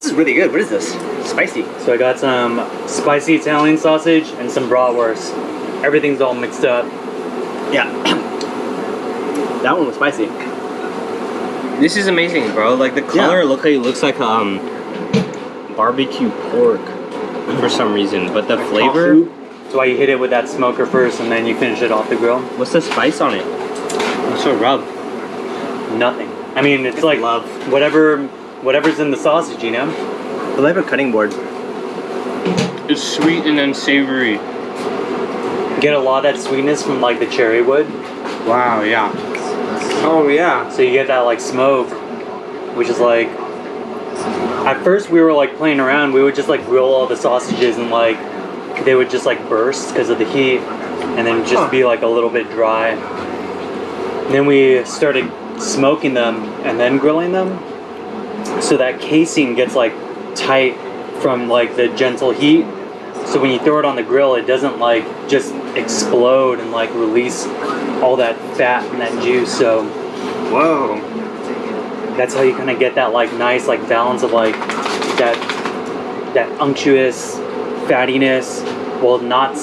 This is really good. What is this? Spicy. So I got some spicy Italian sausage and some bratwurst. Everything's all mixed up. Yeah. That one was spicy. This is amazing, bro. Like the color looks like barbecue pork for some reason, but the flavor. That's why you hit it with that smoker first, and then you finish it off the grill. What's the spice on it? What's the rub? Nothing. I mean, it's like love. Whatever's in the sausage, you know. I like a cutting board. It's sweet and then savory. Get a lot of that sweetness from like the cherry wood. Wow. Yeah. Oh yeah. So you get that like smoke, which is like. At first we were like playing around. We would just like grill all the sausages and like they would just like burst because of the heat, and then just be like a little bit dry. And then we started smoking them and then grilling them, so that casing gets like tight from like the gentle heat. So when you throw it on the grill, it doesn't like just explode and like release all that fat and that juice. So Whoa. that's how you kind of get that like nice like balance of like that unctuous fattiness, while not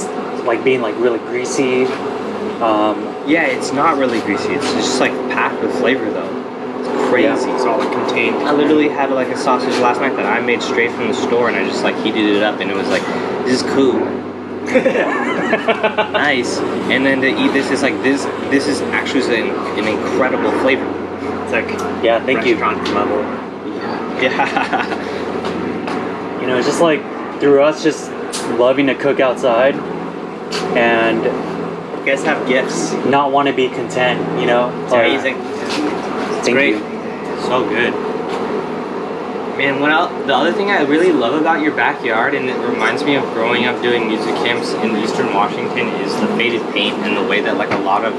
like being like really greasy. Yeah, it's not really greasy. It's just like packed with flavor though. It's crazy. Yeah, it's all like contained. I literally had like a sausage last night that I made straight from the store, and I just like heated it up, and it was like, this is cool. Nice. And then to eat this is like this is actually an incredible flavor. It's like Yeah, thank you. restaurant level. Yeah. You know, it's just like through us just loving to cook outside and You guys have gifts. not want to be content, you know? It's amazing. It's Thank great. you. So good. Man, the other thing I really love about your backyard, and it reminds me of growing up doing music camps in Eastern Washington, is the faded paint and the way that like a lot of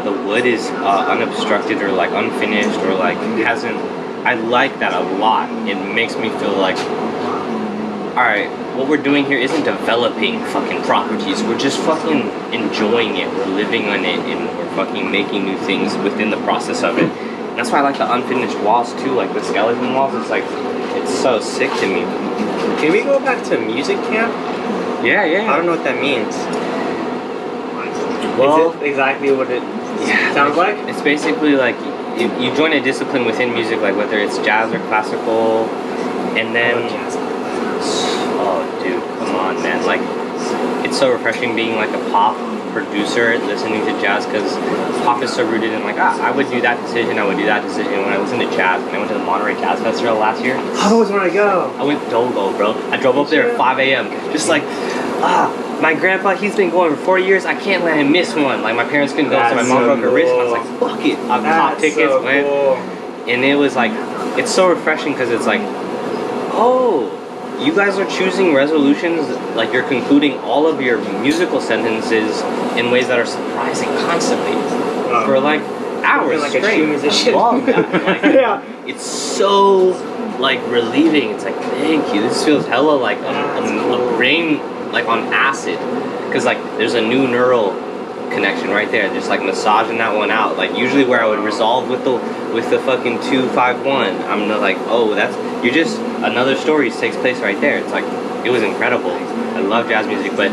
the wood is unobstructed or like unfinished or like hasn't. I like that a lot. It makes me feel like, all right, what we're doing here isn't developing fucking properties. We're just fucking enjoying it. We're living on it, and we're fucking making new things within the process of it. That's why I like the unfinished walls too, like the skeleton walls. It's like, it's so sick to me. Can we go back to music camp? Yeah. I don't know what that means. Well, is it exactly what it sounds like? It's basically like you join a discipline within music, like whether it's jazz or classical, and then oh dude, come on man, like it's so refreshing being like a pop producer listening to jazz, because pop is so rooted in like I would do that decision, I would do that decision. When I listened to jazz, when I went to the Monterey Jazz Festival last year, I always want to go. I went Dogo, bro. I drove up there at 5 a.m. just like my grandpa, he's been going for 40 years. I can't let him miss one. Like my parents couldn't go, so my mom broke her wrist, and I was like, fuck it. I bought tickets, went, and it was like, it's so refreshing because it's like, oh, you guys are choosing resolutions, like you're concluding all of your musical sentences in ways that are surprising constantly for like hours like straight. a true musician. I love that. Like, Yeah. It's so like relieving. It's like, thank you. This feels hella like a brain like on acid, because like there's a new neural connection right there, just like massaging that one out. Like usually where I would resolve with the fucking 251, I'm not like, oh, that's, you just, another story takes place right there. It's like, it was incredible. I love jazz music, but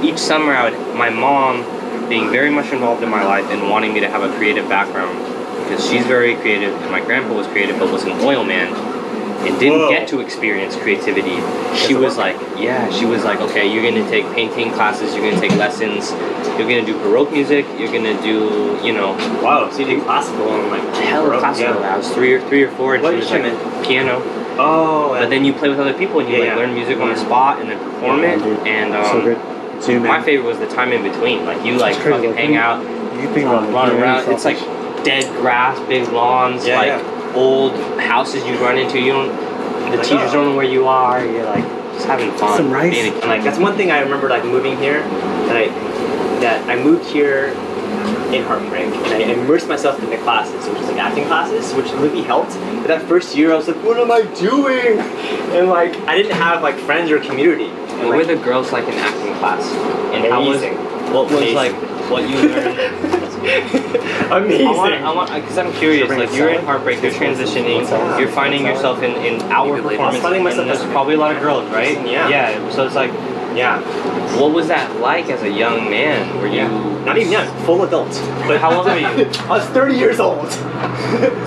each summer my mom being very much involved in my life and wanting me to have a creative background, because she's very creative, and my grandpa was creative but was an oil man and didn't get to experience creativity. She was like, okay, you're gonna take painting classes, you're gonna take lessons, you're gonna do Baroque music, you're gonna do, you know. Wow, so you did classical and like Hella classical. I was three or four, and What she was like, instrument? piano. Oh. But then you play with other people and you learn music on the spot and then perform it. And So good. my favorite was the time in between. Like you like crazy. fucking hang out, You think about run around. It's like dead grass, big lawns, old houses you run into. You don't. The teachers don't know where you are. You're like just having fun. Some rice. Being a kid. Like that's one thing I remember, like moving here, that I moved here in Heartbreak, and I immersed myself in the classes, which is like acting classes, which really helped. But that first year, I was like, what am I doing? And like, I didn't have like friends or community. And, What were the girls like in acting class? And how was amazing. what was Amazing. like what you learned? Amazing. I want, because I'm curious. Like you're in heartbreak, you're transitioning, you're finding yourself in our performance, finding myself and there's probably a lot of girls, right? Yeah. Yeah. So it's like, Yeah. what was that like as a young man? Were you Not even young, full adult. But how old are you? I was 30 years old.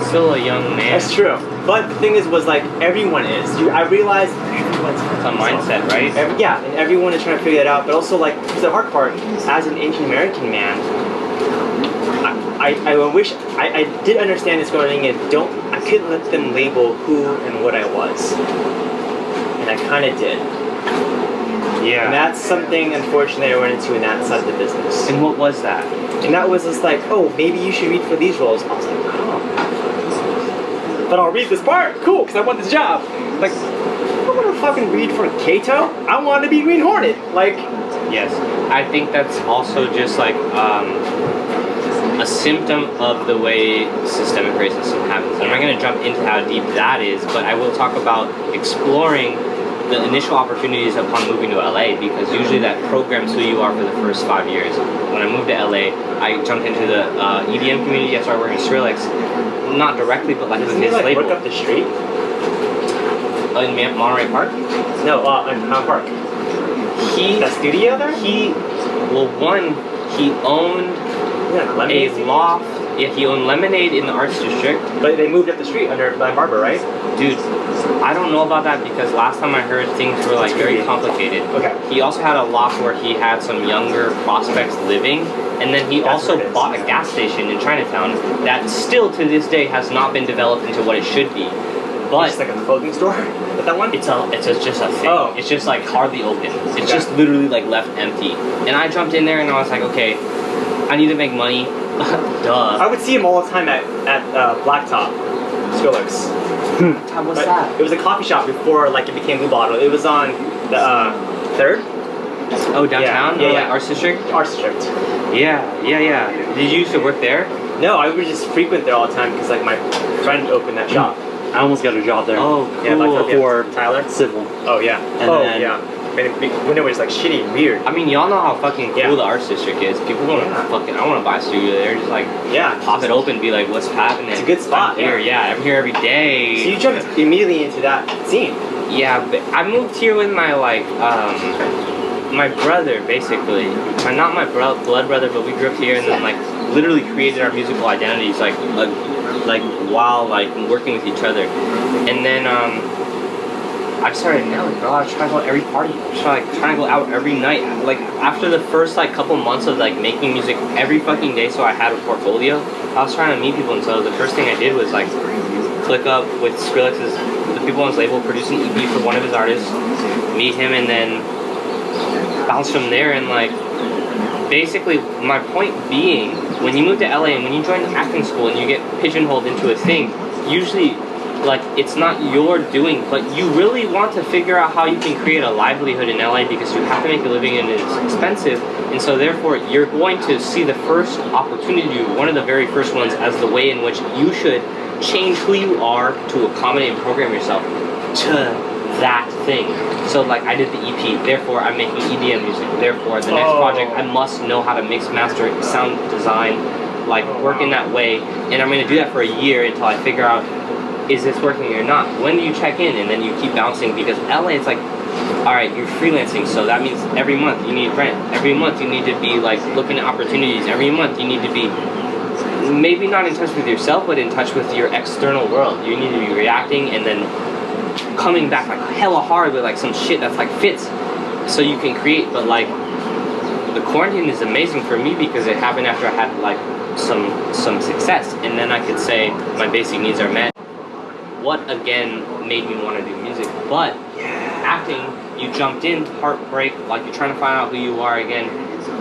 Still a young man? That's true. But the thing is, was like everyone is. I realized everyone's It's a mindset, right? yeah, and everyone is trying to figure that out. But also, like, the hard part, as an Asian American man, I wish I did understand this going in. I couldn't let them label who and what I was, and I kind of did. Yeah. And that's something, unfortunately, I went into in that side of the business. And what was that? And that was just like, oh, maybe you should read for these roles. I was like, oh. But I'll read this part. Cool, because I want this job. Like, I don't want to fucking read for Kato. I want to be Green Hornet. Like, Yes. I think that's also just like a symptom of the way systemic racism happens. I'm not going to jump into how deep that is, but I will talk about exploring the initial opportunities upon moving to LA, because usually that programs who you are for the first 5 years. When I moved to LA, I jumped into the EDM community. I started working with Skrillex, not directly, but like with isn't he his like label. work up the street? In Monterey Park. No, in Town Park. That studio there? He owned Yeah, Lemonade a Studios? loft. Yeah, he owned Lemonade in the Arts District. But they moved up the street under Blind Barber, right? Dude, I don't know about that because last time I heard things were like very complicated. Okay. He also had a loft where he had some younger prospects living, and then he That's also what it is. bought a gas station in Chinatown that still to this day has not been developed into what it should be. But It's like a clothing store? But that one? it's just a thing. Oh. It's just like hardly open. It's Okay. just literally like left empty. And I jumped in there and I was like, okay, I need to make money. Duh. I would see him all the time at Blacktop, Skrillex. What's But that? It was a coffee shop before like it became Blue Bottle. It was on the 3rd? Oh, downtown? Yeah, Or yeah. like Arts District? Art District. Yeah. Did you used to work there? No, I would just frequent there all the time because like my friend opened that shop. I almost got a job there. Oh, cool. Yeah, Blacktop, yeah. For Tyler. civil. Oh yeah. And oh then- yeah. When it was like shitty and weird. I mean, y'all know how fucking cool Yeah. the Arts District is. People want to Yeah. fucking, I want to buy a studio there. Just like Yeah. pop it open, be like, what's happening? It's a good spot, I'm here, yeah. I'm here every day. So you jumped immediately into that scene. Yeah, but I moved here with my my brother basically. Not my blood brother, but we grew up here and then like literally created our musical identities like while like working with each other. And then I started nailing, bro. I was trying to go to every party. I was trying to go out every night. Like after the first like couple months of like making music every fucking day, so I had a portfolio. I was trying to meet people, and so the first thing I did was like click up with Skrillex's the people on his label, produce an EP for one of his artists, meet him, and then bounce from there. And like basically, my point being, when you move to LA and when you join acting school and you get pigeonholed into a thing, usually. Like, it's not your doing, but you really want to figure out how you can create a livelihood in LA because you have to make a living and it's expensive. And so, therefore, you're going to see the first opportunity, one of the very first ones, as the way in which you should change who you are to accommodate and program yourself to that thing. So, like, I did the EP, therefore, I'm making EDM music. Therefore, the next project, I must know how to mix, master, sound design, like, work in that way. And I'm going to do that for a year until I figure out, is this working or not? When do you check in? And then you keep bouncing because LA, it's like, all right, you're freelancing, so that means every month you need rent. Every month you need to be like looking at opportunities. Every month you need to be maybe not in touch with yourself, but in touch with your external world. You need to be reacting and then coming back like hella hard with like some shit that's like fits, so you can create. But like the quarantine is amazing for me because it happened after I had like some success, and then I could say my basic needs are met. What again made me want to do music? But acting, you jumped in, heartbreak, like you're trying to find out who you are again.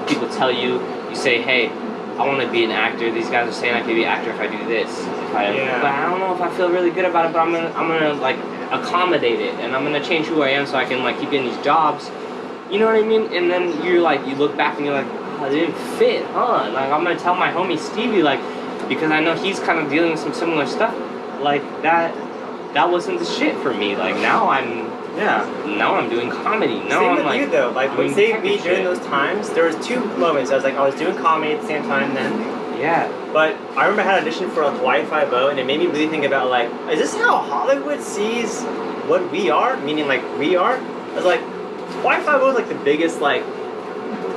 People tell you, you say, hey, I want to be an actor. These guys are saying I could be an actor if I do this. But I don't know if I feel really good about it. But I'm gonna like accommodate it, and I'm gonna change who I am so I can like keep getting these jobs. You know what I mean? And then you look back and you're like, oh, it didn't fit, huh? Like I'm gonna tell my homie Stevie, like, because I know he's kind of dealing with some similar stuff, like that wasn't the shit for me. Like now I'm doing comedy. Now Same I'm with like you though. Like doing when say technical me during shit. those times, there was two moments. I was doing comedy at the same time then. Yeah. But I remember I had an audition for like Hawaii Five-0, and it made me really think about like, is this how Hollywood sees what we are? Meaning like we are? I was like, Hawaii Five-0 is like the biggest like,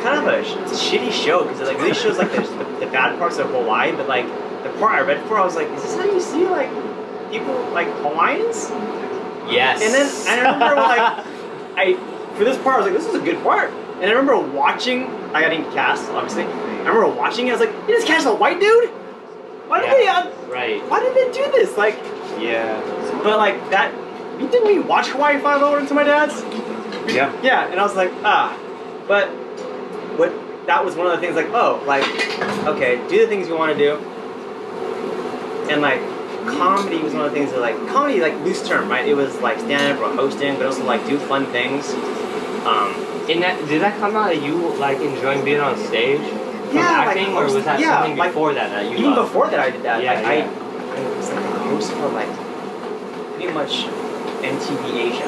kind of it's a shitty show because it like really shows like the bad parts of Hawaii, but like the part I read for, I was like, is this how you see like people like Hawaiians? Yes. And then I remember like for this part I was like, this is a good part. And I remember watching, I got didn't cast obviously. I remember watching it, I was like, you just cast a white dude? Why did they right. why did they do this? Like Yeah. but like that didn't we watch Hawaii Five-0 into my dad's? Yeah. Yeah, and I was like, but what that was one of the things like, oh, like, okay, do the things you want to do. And like comedy was one of the things that like comedy like loose term, right? It was like stand up or hosting, but also like do fun things. In that, did that come out of you like enjoying being on stage? From Yeah, acting, like, or was that yeah, something like, before that you even loved? before that I did that. Yeah, like yeah. I was like a host for like pretty much MTV Asia.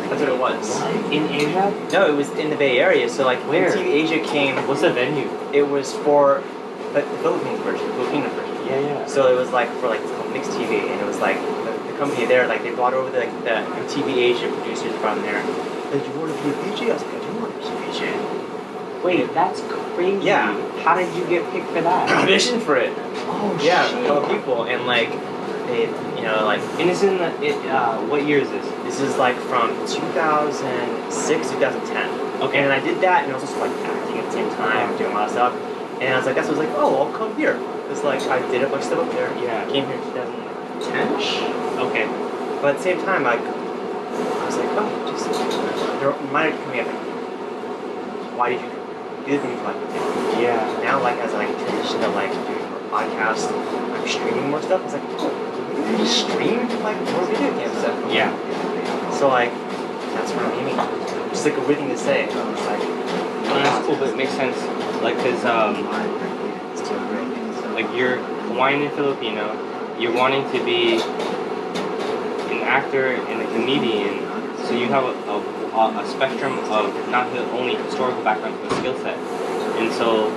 That's what it was. What? In Asia? No, it was in the Bay Area. So like Where? MTV Asia came. What's the venue? It was for the Philippines version, Filipino version. Yeah, yeah. So it was like for like it's called Mixed TV, and it was like the company there, like they brought over the MTV Asia producers from there. Like, you want to be a DJ? I was like, I do want to be a DJ. Wait, that's crazy. Yeah. How did you get picked for that? Audition for it. Oh Yeah, shit. a couple people, and like they, you know, like And it's in the what year is this? this is like from 2006, 2010. Okay. And I did that, and I was also like acting at the same time, doing a lot of stuff. And I was like, that's what I was like, oh, I'll come here. It's like I did a bunch of stuff up there. Yeah. Came here in 2010ish. Okay. But at the same time, like I was like, oh, just there reminded me of like, why did you do the things like that? Yeah. Now, like as I like transition to like doing more podcasts, I'm streaming more stuff. It's like, oh, maybe I just stream like more video game stuff. Yeah. So like that's what I'm aiming at. Just like a weird thing to say. It's like, Oh, that's cool, but it makes sense. Like, cause like you're Hawaiian and Filipino, you're wanting to be an actor and a comedian, so you have a spectrum of not only historical background but skill set. And so,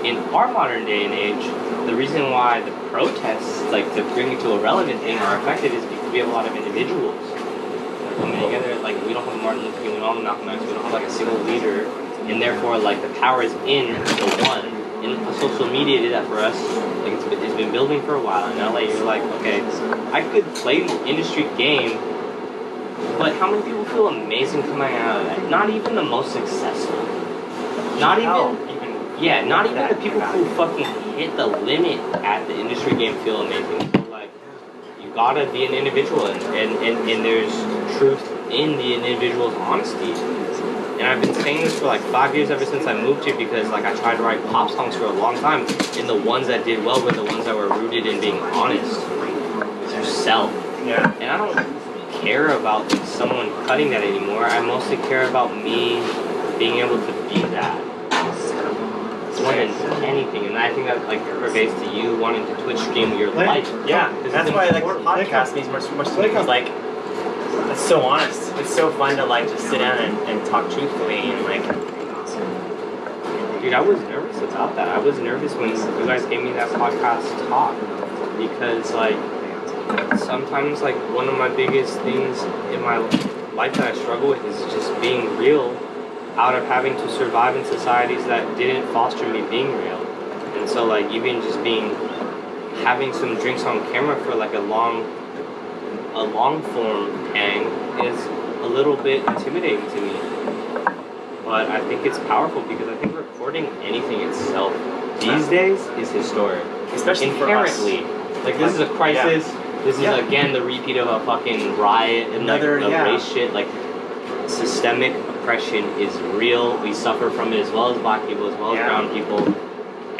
in our modern day and age, the reason why the protests, like to bring it to a relevant thing, are effective is because we have a lot of individuals that are coming together. Like we don't have Martin Luther King, we don't have Malcolm X, we don't have like a single leader, and therefore like the power is in the one. And social media did that for us. Like it's been building for a while. In LA, you're like, okay, I could play the industry game, but how many people feel amazing coming out of that? Not even the most successful. Not even, not even the people who fucking hit the limit at the industry game feel amazing. So like, you gotta be an individual, and there's truth in the individual's honesty. And I've been saying this for like 5 years ever since I moved here because like I tried to write pop songs for a long time, and the ones that did well were the ones that were rooted in being honest with yourself. yeah. And I don't care about someone cutting that anymore. I mostly care about me being able to be that more than anything. And I think that like pervades to you wanting to Twitch stream your life. Yeah, This that's is why like important. podcast means much to me because like it's so honest. It's so fun to like just sit down and talk truthfully and like. Dude, I was nervous about that. I was nervous when you guys gave me that podcast talk because like sometimes like one of my biggest things in my life that I struggle with is just being real out of having to survive in societies that didn't foster me being real. And so like even just having some drinks on camera for like a long form hang is a little bit intimidating to me. But I think it's powerful because I think recording anything itself these days is historic. Especially for us. Inherently. Like this is a crisis. This is again the repeat of a fucking riot and like the race shit. Like systemic oppression is real. We suffer from it as well as black people, as well as brown people.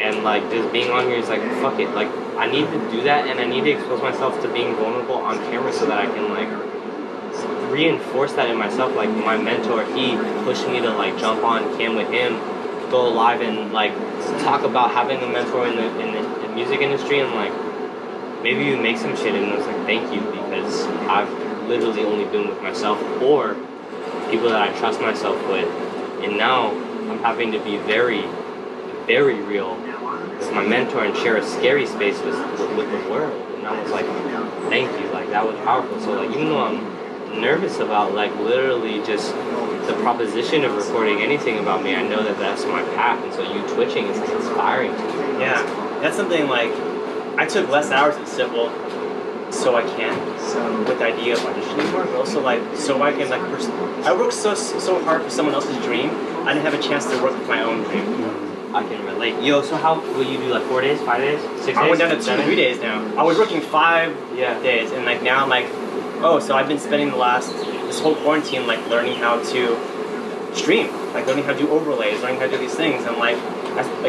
And like just being on here is like fuck it. Like I need to do that, and I need to expose myself to being vulnerable on camera so that I can like reinforce that in myself. Like my mentor, he pushed me to like jump on cam with him, go live and like talk about having a mentor in the music industry, and like maybe you make some shit. And I was like, thank you, because I've literally only been with myself or people that I trust myself with, and now I'm having to be very, very real with my mentor and share a scary space with the world. And I was like, thank you, like that was powerful. So like even though I'm nervous about like literally just the proposition of recording anything about me, I know that that's my path, and so you twitching is like inspiring to me. Yeah, that's something like I took less hours at Civil so I can, with the idea of auditioning more, but also like so I can like I worked so hard for someone else's dream. I didn't have a chance to work for my own dream. I can relate. Yo, so how will you do like 4 days, 5 days, 6 days? I went down to 2 or 3 days now. I was working 5 Yeah. days, and like now I'm like, oh, so I've been spending this whole quarantine like learning how to stream, like learning how to do overlays, learning how to do these things. And like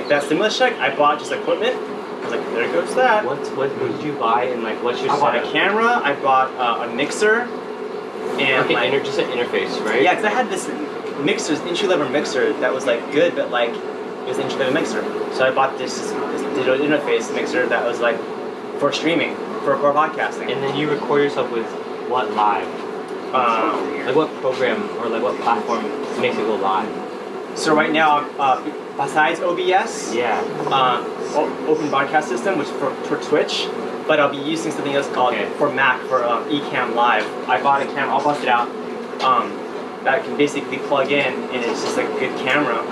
that stimulus check, I bought just equipment. I was like, there goes that. What did you buy, and like what's your I bought a setup? camera, I bought a mixer, and Okay, like, just an interface, right? yeah, because I had this entry-level mixer that was like good, but like it was an entry-level mixer. So I bought this digital interface mixer that was like for streaming, for podcasting. And then you record yourself with what live? Like what program or like what platform makes it go live? So right now, besides OBS, Yeah. Open Broadcast System, which for Twitch, but I'll be using something else called for Mac for Ecamm Live. I bought a camera, I'll bust it out, that I can basically plug in, and it's just like a good camera.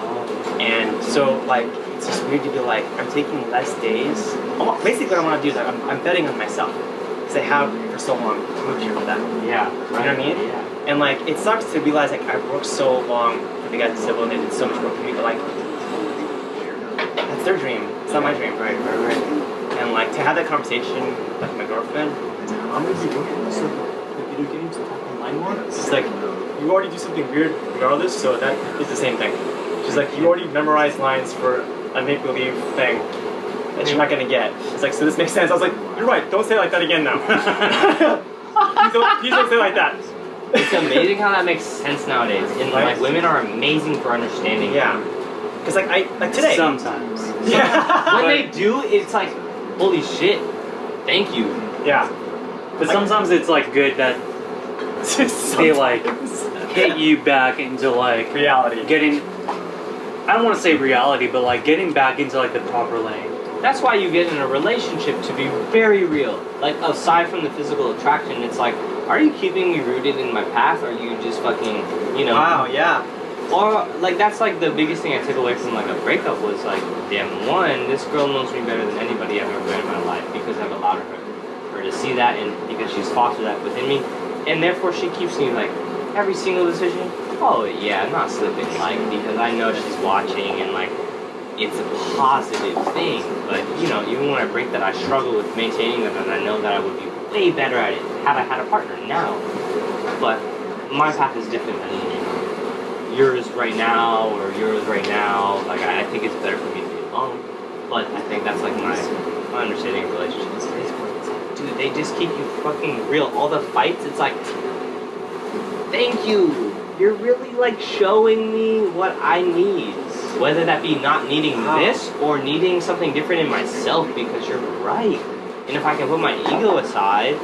And so like it's just weird to be like I'm taking less days. Basically, what I want to do is like, I'm betting on myself because I have for so long moved here for that. Yeah. You know what I mean? Yeah. And like it sucks to realize like I've worked so long for the guys at Civil and they did so much work for me, but like that's their dream. It's not my dream. Right. And like to have that conversation with like my girlfriend, I'm gonna be working on this video games and talk online more. It's like you already do something weird regardless, so that is the same thing. She's like, you already memorized lines for a make-believe thing that you're not gonna get. It's like, so this makes sense. I was like, you're right, don't say it like that again now. please don't say it like that. It's amazing how that makes sense nowadays. And Right? like women are amazing for understanding. Yeah. Because like today. Sometimes. Yeah. When they do, it's like, holy shit, thank you. Yeah. But sometimes it's like good that they like hit you back into like reality. getting, I don't want to say reality, but like getting back into like the proper lane. That's why you get in a relationship, to be very real. Like, aside from the physical attraction, it's like, are you keeping me rooted in my path, or are you just fucking, you know? Wow, yeah. Or, like, that's like the biggest thing I took away from like a breakup was like, damn, one, this girl knows me better than anybody I've ever met in my life because I've allowed her to see that, and because she's fostered that within me. And therefore she keeps me like, every single decision, oh yeah, I'm not slipping, like, because I know she's watching, and like, it's a positive thing. But you know, even when I break that, I struggle with maintaining that, and I know that I would be way better at it had I had a partner now. But my path is different than yours right now, or yours right now. Like, I think it's better for me to be alone. But I think that's like my understanding of relationships. Dude, they just keep you fucking real. All the fights, it's like, thank you. You're really like showing me what I need. Whether that be not needing this or needing something different in myself, because you're right. And if I can put my ego aside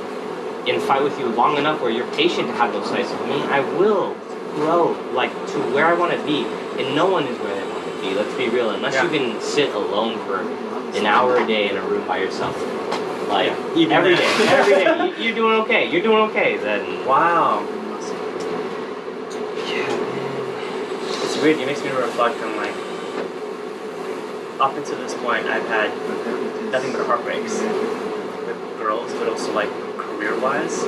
and fight with you long enough where you're patient to have those fights with me, I will grow like to where I want to be. And no one is where they want to be. Let's be real. Unless you can sit alone for an hour a day in a room by yourself. Like, every day, you're doing okay. You're doing okay. Then Wow. Yeah, man. It's weird. It makes me reflect on like, up until this point, I've had nothing but heartbreaks with girls, but also like career-wise,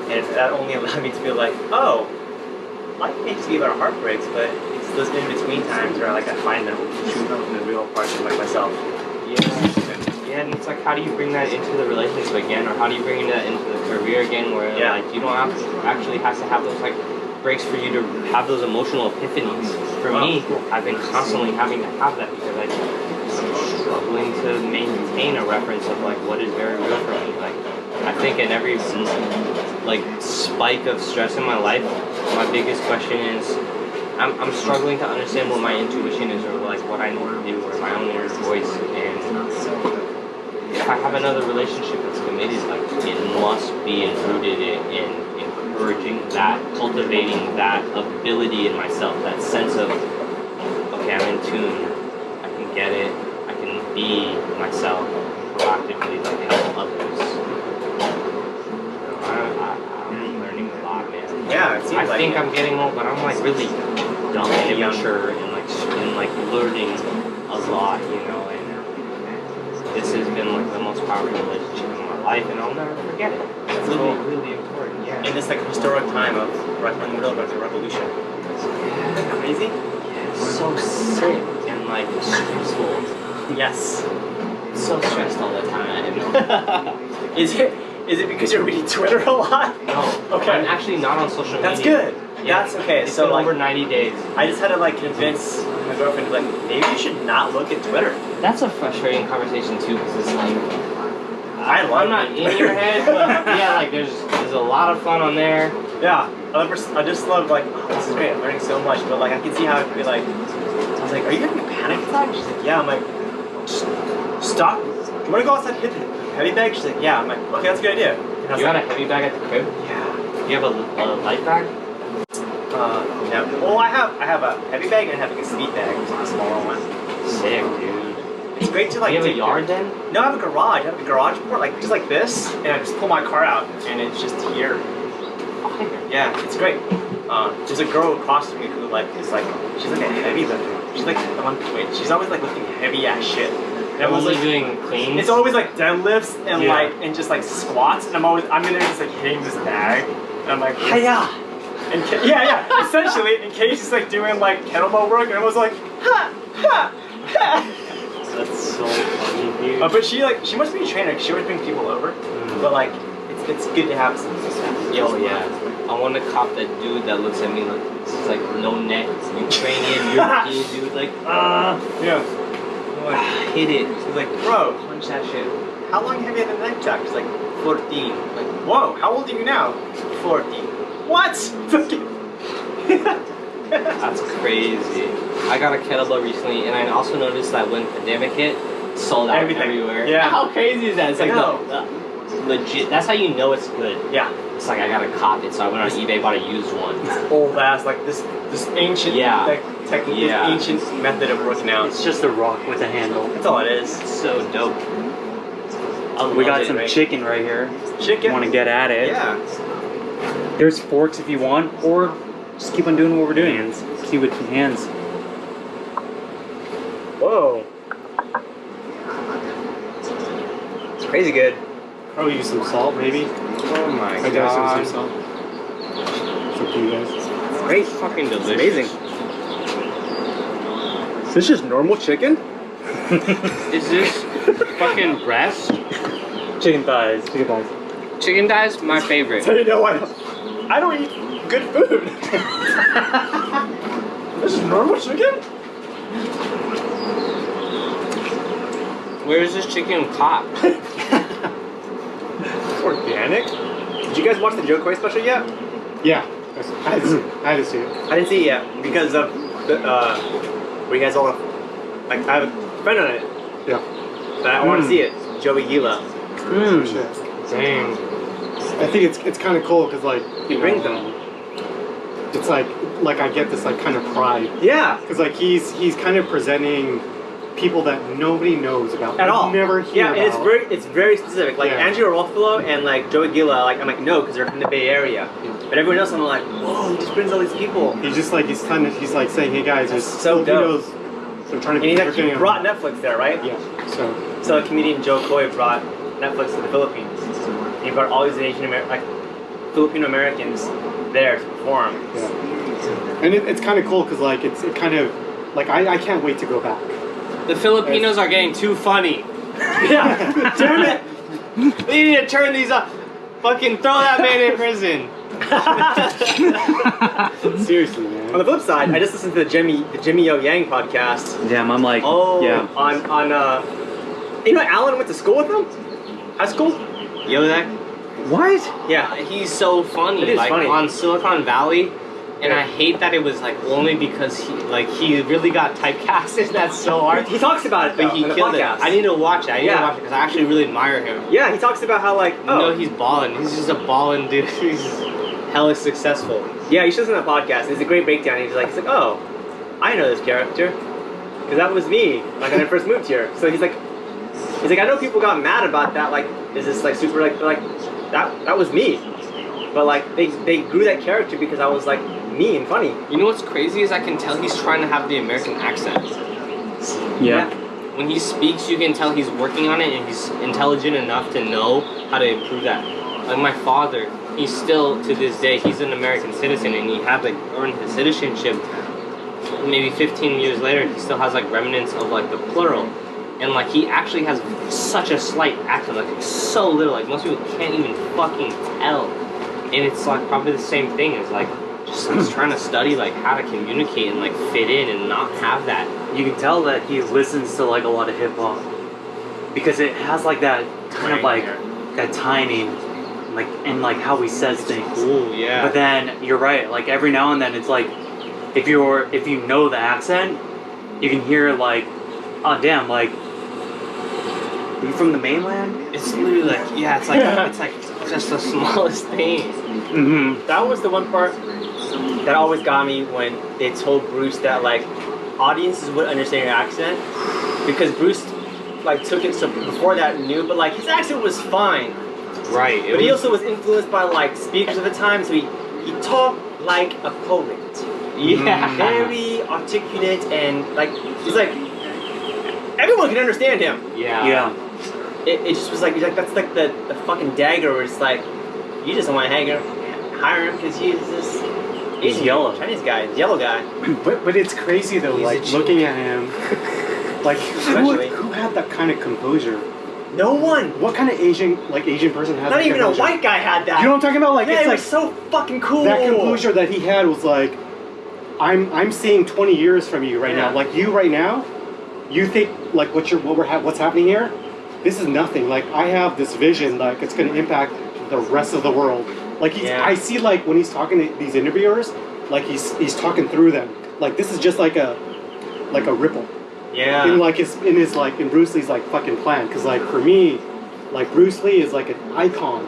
and that only allowed me to be like, oh, life may just be about heartbreaks, but it's those in-between times where like I find the real parts of like myself. yeah, and it's like, how do you bring that into the relationship again, or how do you bring that into the career again, where like you don't actually have to have those like breaks for you to have those emotional epiphanies. For me, I've been constantly having to have that because I'm struggling to maintain a reference of like what is very real for me. Like, I think in every like spike of stress in my life, my biggest question is I'm struggling to understand what my intuition is, or like what I need to do, or my own inner voice. And if I have another relationship that's committed, like, it must be rooted in encouraging that, cultivating that ability in myself, that sense of, okay, I'm in tune, I can get it, I can be myself, proactively like help others. I'm learning a lot, man. Yeah, it seems I like think it. I'm getting old, but I'm like really dumb and immature and like learning a lot, you know. And this has been like the most powerful relationship in my life, and I'll never forget it. It's really, really important. Yeah. In this like historic time of right in the middle of the revolution. Isn't that crazy? It's so sick and like stressful. Yes. So stressed all the time. Is it because you're reading Twitter a lot? No. Okay. I'm actually not on social media. That's good. Yeah. That's okay. It's So been like, over 90 days. I just had to like convince my girlfriend like maybe you should not look at Twitter. That's a frustrating conversation too, because it's like I'm not in your head, but yeah, like there's a lot of fun on there. Yeah. I just love like, oh, this is great. I'm learning so much, but like I can see how it could be like. I was like, are you having a panic attack? She's like, yeah. I'm like, stop. Do you want to go outside and hit the heavy bag? She's like, yeah. I'm like, okay, that's a good idea. And I was You got like, a heavy bag at the crib? yeah. You have a light bag? No. Well, I have a heavy bag and I have like a speed bag, which is a smaller one. Sick, dude. It's great to like. You have a take yard your- then? No, I have a garage. I have a garage port, like just like this, and I just pull my car out, and it's just here. Fire. Yeah, it's great. There's a girl across from me who like is like she's like a heavy lifter. She's like she's always like lifting heavy ass shit. And I'm Only like, doing cleans? it's always like deadlifts and Yeah. like and just like squats, and I'm in there just like hitting this bag, and I'm like, hiya. And essentially, and Katie's just like doing like kettlebell work, and I was like, ha, ha, ha. That's so funny, dude. But she must be a trainer. 'Cause she always brings people over. But like, it's good to have some. Yo, yeah. I want to cop that dude that looks at me like this is like no neck, Ukrainian, European dude. Like, Yeah. hit it. She's like, bro, Punch that shit. how long have you had a neck tack? She's like, 14. Like, whoa, how old are you now? 14. What? That's crazy. I got a kettlebell recently, and I also noticed that when pandemic hit, sold out Everything. everywhere. Yeah. How crazy is that? It's like know. the legit. That's how you know it's good. Yeah. It's like I got a cop it, so I went on eBay, bought a used one. Old ass, like this ancient Yeah. technique, Yeah. this ancient method of working out. It's just a rock with a handle. That's all it is. It's so dope. We got it, some right? chicken right here. Chicken. Want to get at it? Yeah. There's forks if you want, or just keep on doing what we're doing. See with your hands. Whoa. It's crazy good. Probably use some salt, maybe. Oh my I got some salt. It's up to you guys. It's great. Fucking It's delicious. amazing. Is this just normal chicken? Is this fucking breast? Chicken thighs. Take it back. Chicken thighs, my favorite. So you know what? I don't eat good food. This is normal chicken? Where is this chicken caught? Organic? Did you guys watch the Joe Coy special yet? Yeah. I had to see it. I didn't see it yet because of the, where he has all the, like, I have a friend on it, Yeah. but I want to see it. Joey Gila. Oh, shit. Dang. I think it's kind of cool because like He brings them. It's like I get this like kind of pride Yeah. because like he's kind of presenting people that nobody knows about At all. Never hear Yeah, about. and it's very specific. Like Yeah. Andrew Rolfolo and like Joey Gila, like I'm like no, because they're from the Bay Area. But everyone else, I'm like, whoa, he just brings all these people. He's just like he's like saying, hey guys, there's so dope. Filipinos. So I'm trying to And he they're actually getting- brought Netflix there, right? Yeah. So So comedian Joe Coy brought Netflix to the Philippines. He brought all these like Filipino Americans there to perform. yeah. And it's kind of cool because like it kind of like I can't wait to go back. The Filipinos are getting too funny. Yeah, damn it! We need to turn these up. Fucking throw that man in prison. Seriously, man. On the flip side, I just listened to the Jimmy Yo Yang podcast. Damn, I'm like, Oh, yeah. on you know Alan went to school with him? High school? Yo, that What? Yeah. he's so funny. It is like funny. on Silicon Valley. And I hate that it was like only because he really got typecasted. That's so hard. He talks about it, But though, he in the killed it. podcast. I need to watch it. I need to Yeah. watch it because I actually really admire him. Yeah, he talks about how like You know he's balling. He's just a balling dude. He's hella successful. yeah, you should listen to that podcast. It's a great breakdown. He's like, oh, I know this character. Because that was me, like when I first moved here. So he's like, He's like, I know people got mad about that. Like, is this like super like that was me. But like they grew that character because I was like me and funny. You know what's crazy is I can tell he's trying to have the American accent. Yeah. When he speaks, you can tell he's working on it and he's intelligent enough to know how to improve that. Like my father, he's still, to this day, he's an American citizen and he had like earned his citizenship. Maybe 15 years later, he still has like remnants of like the plural. And like he actually has such a slight accent, like so little, like most people can't even fucking tell. And it's like probably the same thing as like, just he's trying to study like how to communicate and like fit in and not have that. You can tell that he listens to like a lot of hip hop because it has like that kind of like that timing, like and like how he says things. Ooh, yeah. But then you're right. Like every now and then, it's like if you know the accent, you can hear like, oh damn, like are you from the mainland? It's literally like, yeah, it's like just the smallest thing. Mm-hmm. That was the one part that always got me when they told Bruce that like audiences would understand your accent because Bruce like took it so before that knew, but like his accent was fine. Right. But he also was influenced by like speakers of the time, so he talked like a poet. Yeah. Very articulate and like he's like everyone can understand him. Yeah. Yeah. It just was like that's like the fucking dagger where it's like you just don't want to hire him because he's this He's yellow. Chinese guy, yellow guy. But it's crazy though, He's like a looking at him, like Especially- who had that kind of composure? No one. What kind of Asian person has Not that even a composure? white guy had that. You know what I'm talking about? Like yeah, it's it like was so fucking cool. that composure that he had was like, I'm seeing 20 years from you right Yeah. now. Like you right now, you think like what's happening here? This is nothing. Like I have this vision, like it's going to impact the rest of the world. Like I see like when he's talking to these interviewers, like he's talking through them. Like this is just like a ripple. Yeah. In Bruce Lee's like fucking plan. Cause like for me, like Bruce Lee is like an icon.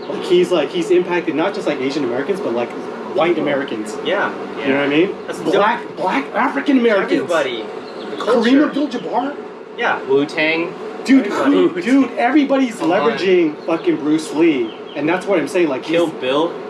Like he's impacted not just like Asian Americans, but like white Americans. Yeah. You know what I mean? That's Black African Americans. Everybody. The Kareem culture. Abdul-Jabbar. Yeah. Wu-Tang. Dude, Everybody. everybody's Come on. leveraging fucking Bruce Lee, and that's what I'm saying. Like Kill he's- Bill.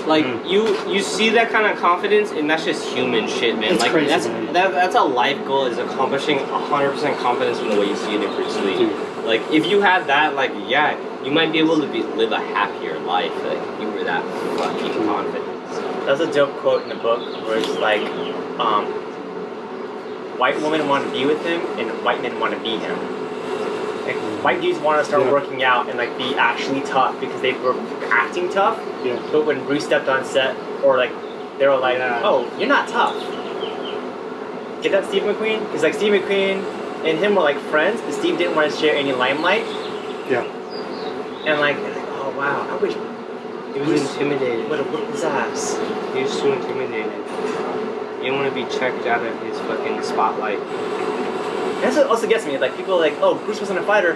Like you see that kind of confidence, and that's just human shit, man. It's Like crazy, that's man. that's a life goal, is accomplishing 100% confidence in the way you see it in Bruce Lee. Dude. Like if you had that, like yeah, you might be able to live a happier life. Like you were that fucking confident. That's a dope quote in the book where it's like, white women want to be with him and white men want to be him. Like white dudes want to start Yeah. working out and like be actually tough because they were acting tough. Yeah. But when Bruce stepped on set, or like they were like, Yeah. "Oh, you're not tough." Get that, Steve McQueen? Because like Steve McQueen and him were like friends, but Steve didn't want to share any limelight. Yeah. And like, oh wow, I wish He was intimidated. would have whooped his ass. He was too intimidated. He didn't want to be checked out of his fucking spotlight. That's what also gets me. Like people are like, oh, Bruce wasn't a fighter,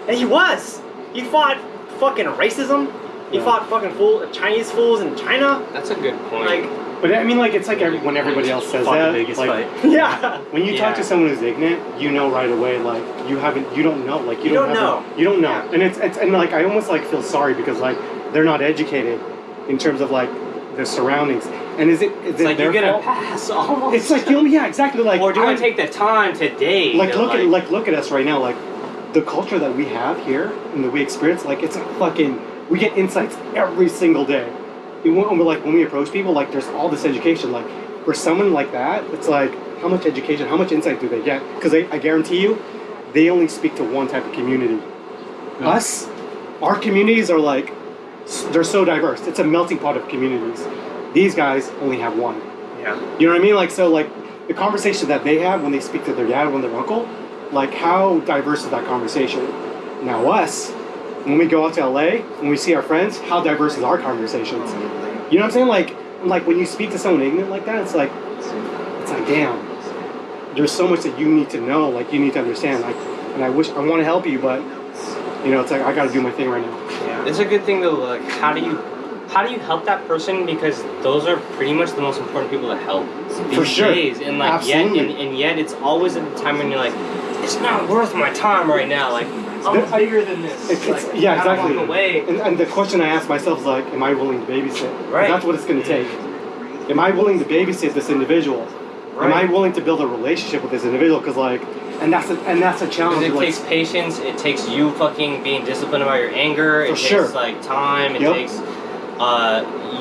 and he was. He fought fucking racism. He Yeah. fought fucking Chinese fools in China. That's a good point. Like, But I mean, like it's like when everybody else says Fought that. the biggest like, fight. yeah. When you talk to someone who's ignorant, you know right away. Like you don't know. Like You don't have know. You don't know. Yeah. And it's and like I almost like feel sorry because like they're not educated in terms of like their surroundings. And is it it's like their you get a fault? pass almost. It's like yeah, exactly. Like or do I I'm- take the time today? like to, look at us right now. Like the culture that we have here and that we experience. Like it's a fucking. We get insights every single day. When we approach people, like there's all this education. Like for someone like that, it's like how much education, how much insight do they get? Because I guarantee you, they only speak to one type of community. Yeah. Us, our communities are like they're so diverse. It's a melting pot of communities. These guys only have one. Yeah. You know what I mean? Like so, like the conversation that they have when they speak to their dad or their uncle, like how diverse is that conversation? Now us. When we go out to LA, when we see our friends, how diverse is our conversations? You know what I'm saying? Like when you speak to someone ignorant like that, it's like damn. There's so much that you need to know, like you need to understand. Like, and I want to help you, but you know, it's like I got to do my thing right now. Yeah. It's a good thing though. Like, how do you help that person? Because those are pretty much the most important people to help these For sure. days. And like Absolutely. yet it's always at the time when you're like, it's not worth my time right now. Like, I'm bigger than this. Yeah, I gotta exactly. walk away. And the question I ask myself is like, am I willing to babysit? 'Cause Right. that's what it's going to take. Am I willing to babysit this individual? Am I willing to build a relationship with this individual? Because like, and that's a challenge. It like, takes patience. It takes you fucking being disciplined about your anger. It takes like time. It takes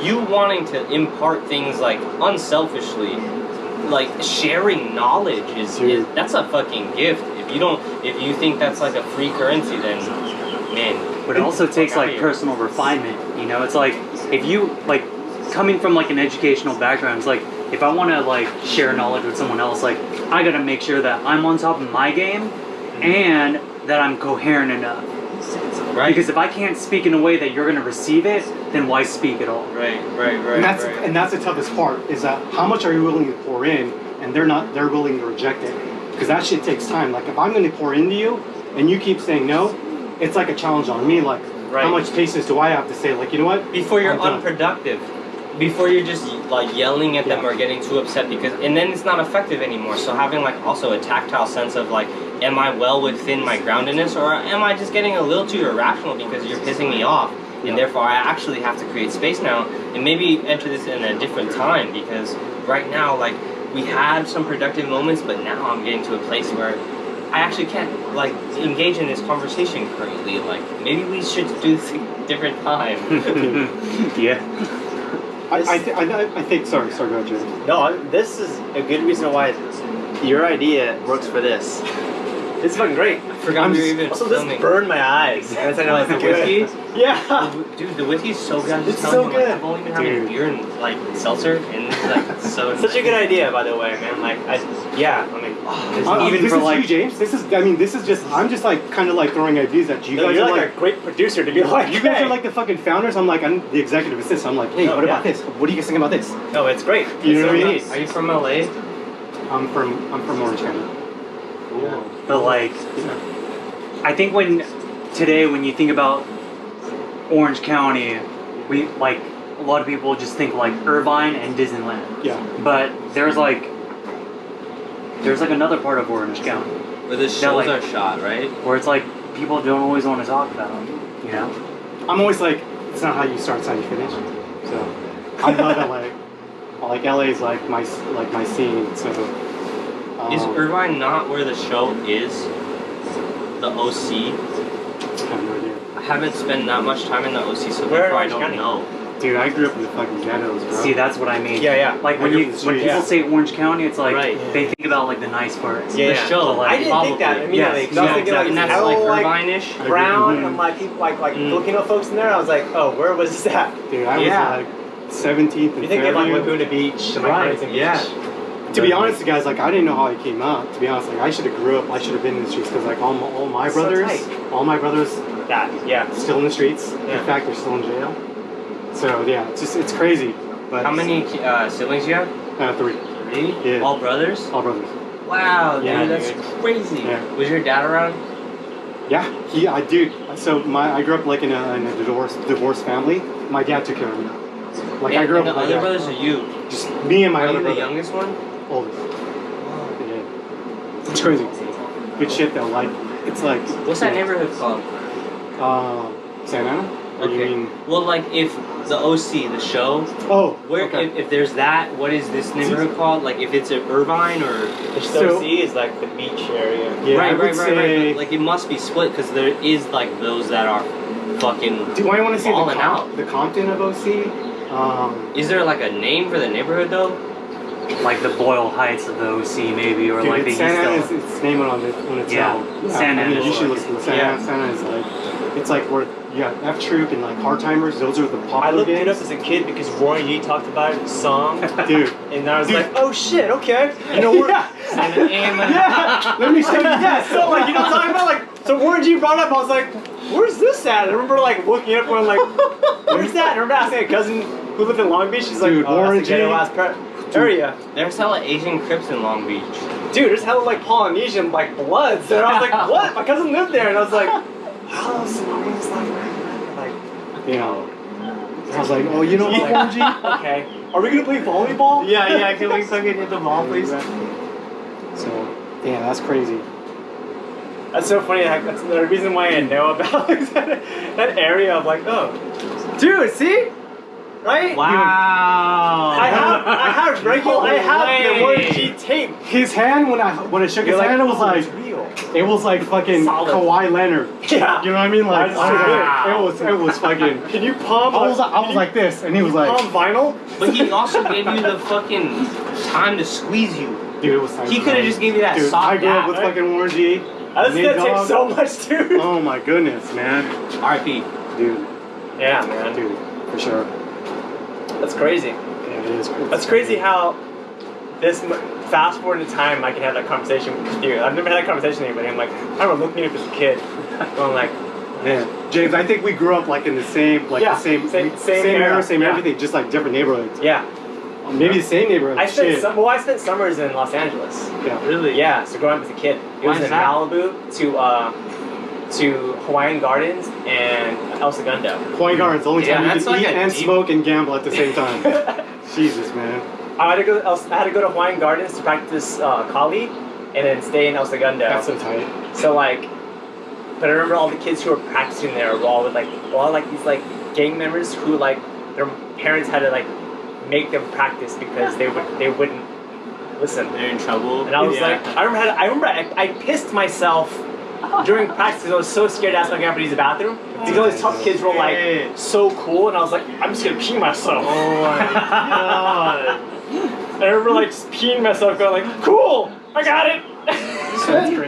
you wanting to impart things like unselfishly. Like sharing knowledge is that's a fucking gift. If you think that's like a free currency, then man. But it also takes like personal refinement. You know, it's like if you like coming from like an educational background, it's like if I want to like share knowledge with someone else, like I gotta make sure that I'm on top of my game and that I'm coherent enough. Right. Because if I can't speak in a way that you're gonna receive it, then why speak at all? Right. And that's the toughest part is that how much are you willing to pour in, and they're willing to reject it, because that shit takes time. Like if I'm going to pour into you and you keep saying no, it's like a challenge on me. Like how much patience do I have to say? Like, you know what? Before you're unproductive. Before you're just like yelling at them or getting too upset, and then it's not effective anymore. So having like also a tactile sense of like, am I well within my groundedness, or am I just getting a little too irrational because you're pissing me off, and therefore I actually have to create space now and maybe enter this in a different time, because right now like we had some productive moments, but now I'm getting to a place where I actually can't like engage in this conversation currently. Like maybe we should do this a different time. Yeah. I think. Sorry. Go ahead, Jay. No, this is a good reason why your idea works for this. It's fucking great. I forgot we were even also, this filming. burned my eyes. That's I know it's the good. whiskey? Yeah. Dude, the whiskey's so good. I'm just It's telling so you, like, good. I've only been having beer and like seltzer, and it's like so. Such a good idea, by the way, man. Like, even this for is like you, James. This is just. I'm just like kind of like throwing ideas at you. No, Guys you're are like a great producer to be like. You guys are like the fucking founders. I'm the executive assistant. I'm like, hey, what about this? What do you guys think about this? No, it's great. You know what I mean? Are you from LA? I'm from Orange County. Cool. but like I think when you think about Orange County, we like a lot of people just think like Irvine and Disneyland. Yeah. But there's like another part of Orange County Where the shows are shot, right? where it's like people don't always want to talk about them, you know? I'm always like, it's not how you start, it's how you finish. So I love LA. Like LA is like my scene. So Is Irvine not where the show is? The OC? I have no idea. I haven't spent that much time in the OC, so Where in therefore I Orange don't County? know. Dude, I grew up in the fucking ghettos, bro. See, that's what I mean. Yeah. Like when I grew you up in the when streets. people say Orange County, it's like Right. they think about like the nice parts. Yeah. The show, But, like, I didn't think that probably. immediately. Yes, 'Cause I was yeah, thinking exactly. And like, that's like hell, Irvine-ish? brown and like people like Filipino folks in there. I was like, oh, where was this at? Dude, I was like 17th and You think of like Fairview. Laguna Beach and like Right, Huntington yeah. Beach. To be honest, guys, like I didn't know how I came out. To be honest, like I should have grew up. I should have been in the streets because like all my So brothers, tight. all my brothers, Yeah. still in the streets. Yeah. In fact, they're still in jail. So yeah, it's crazy. But How many siblings you have? 3, 3? Yeah. All brothers? all brothers. Wow, dude, Yeah, that's dude. crazy. Yeah. Was your dad around? Yeah, dude. So I grew up like in a divorced family. My dad took care of me. Like I grew up and with the my other dad. brothers are you? Just me and my Are other you the brother. youngest one? Oldest. Yeah. It's crazy. Good shit though. Like it's like. What's that neighborhood called? Santa Ana. Or you mean? Well, like if the OC, the show, Oh, where okay. if there's that, what is this neighborhood called? Like if it's an Irvine or The So- sea is like the beach area. Yeah, I right. would say. But, like it must be split because there is like those that are fucking. Do I want to see falling out. the Compton of OC? Is there like a name for the neighborhood though? Like the Boyle Heights of the OC maybe, or Dude, like the it's East Santa Ana Hill. is its name on its Yeah, own. Santa I mean, Ana you is should like- listen to Santa. yeah. Santa is like, it's like where you got F Troop and like Hard Timers. Those are the popular I looked it games. up as a kid because Warren G talked about it in a song, Dude, and I was Dude. like, oh shit, okay. you know what? Yeah. Yeah. Let me show you. Yeah, so like you know what I'm talking about? Like so Warren G brought up, I was like, where's this at? I remember like looking it up going like, where's that? I remember asking a cousin who lived in Long Beach, she's like, Dude, oh, Warren that's the ghetto G. ass area. There's hella Asian Crips in Long Beach. Dude, there's hella like Polynesian like bloods. And I was like, what? My cousin lived there, and I was like, how Somalians like You know. I was like, oh, you know what, Yeah. Warren G? okay. Are we gonna play volleyball? Yeah, can we fucking hit the ball, please? So, yeah, that's crazy. That's so funny. That's the reason why I know about that area of like, oh, dude, see, right? Wow. I have the word G tape. His hand when I shook his hand, it was like it's real. it was like fucking Solid. Kawhi Leonard. Yeah. You know what I mean? Like Wow. it was fucking. Can you palm? I was like this, and he was like, palm vinyl. But he also gave you the fucking time to squeeze you. dude, it was. Time He could have just gave you that Dude, soft I grew up dap, with right? fucking Warren G. That's Nate gonna take Dogg. so much, dude. Oh my goodness, man. R.I.P. Dude, Yeah, man. dude, for sure. That's crazy. Yeah, it is crazy. That's crazy how this fast forward in time, I can have that conversation with you. I've never had that conversation with anybody. I'm like, I remember looking at this kid. I'm like, Man, James, I think we grew up like in the same, like Yeah, the same same era, era, same yeah. everything, just like different neighborhoods. yeah. Maybe the same neighborhood. I Shit. spent summers in Los Angeles. Yeah. Really? Yeah, so growing up as a kid, it Why was is in that? Malibu to Hawaiian Gardens and El Segundo. Hawaiian Gardens, the only Yeah, time you that's can like eat a and deep- smoke and gamble at the same time. Jesus, man. I had to go to Hawaiian Gardens to practice Kali, and then stay in El Segundo. That's so tight. So like, but I remember all the kids who were practicing there were all with like these like gang members who like their parents had to like make them practice because they wouldn't listen. They're in trouble. And I was Yeah. like, I remember I pissed myself during practice because I was so scared to ask my grandpa to use the bathroom. Because all these tough kids were like so cool, and I was like, I'm just gonna pee myself. Oh my god. And I remember like just peeing myself, going like, cool, I got it.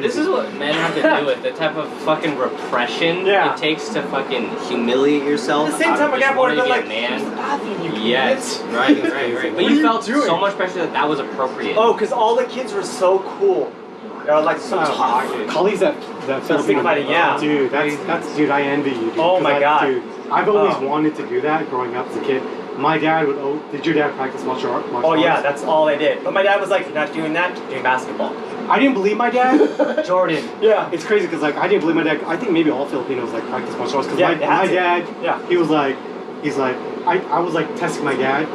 This is what men have to deal with, the type of fucking repression Yeah. it takes to fucking humiliate yourself. At the same out time, of my just grandpa would have wanting been to like, be a use the man. bathroom, you Yes, idiot. right. What But are you you felt doing? so much pressure that was appropriate. Oh, because all the kids were so cool. They were like so tough. Kali's that Filipino fighting, yeah. Dude, that's dude. I envy you. Dude, Oh 'Cause my God. Dude, I've always Oh. wanted to do that growing up as a kid. My dad would. Oh, did your dad practice martial arts? Oh yeah, that's all I did. But my dad was like, you're not doing that, you're doing basketball. I didn't believe my dad. Jordan. Yeah. It's crazy because like I didn't believe my dad. I think maybe all Filipinos like practice martial arts because Yeah, my they have to. dad. Yeah. He's like I was like testing my dad.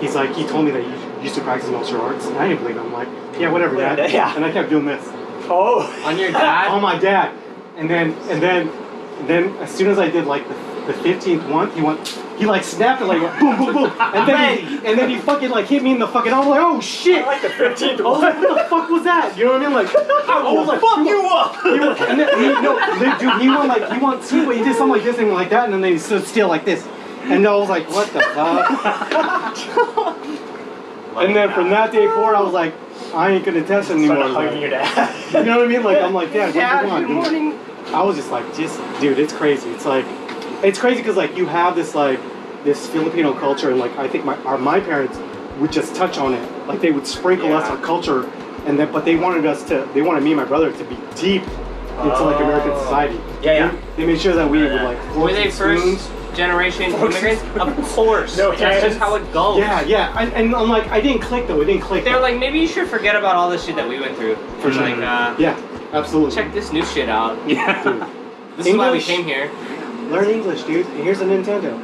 He's like he told me that you used to practice martial arts and I didn't believe him. I'm like yeah whatever Yeah, dad. yeah. And I kept doing this. Oh. On your dad? On my dad. And then as soon as I did like the 15th one, he like snapped it like boom boom boom, and then he fucking like hit me in the fucking. I was like oh shit. I like the 15th I was like, one. what the fuck was that? You know what I mean? Like, I was like, fuck you up. and then he went, see what he did something like this and like that, and then he stood still like this, and I was like, what the fuck? And then from that day forward, I was like, I ain't gonna test it anymore. Started hugging your dad. You know what I mean? Like, I'm like, Dad, what do you want? good morning. I was just like, dude, it's crazy. It's crazy because like you have this like this Filipino culture, and like I think my parents would just touch on it, like they would sprinkle us with culture, and then but they wanted me and my brother to be deep into like American society. Yeah. They made sure that we would like Were they spoons. first generation immigrants? Of course. No That's hands. just how it goes. Yeah, and I'm like, I didn't click though. It didn't click. They were though. like, maybe you should forget about all this shit that we went through. For sure. Like, Yeah, absolutely. check this new shit out. Yeah. Dude, This is why we English? came here. Learn English, dude. Here's a Nintendo.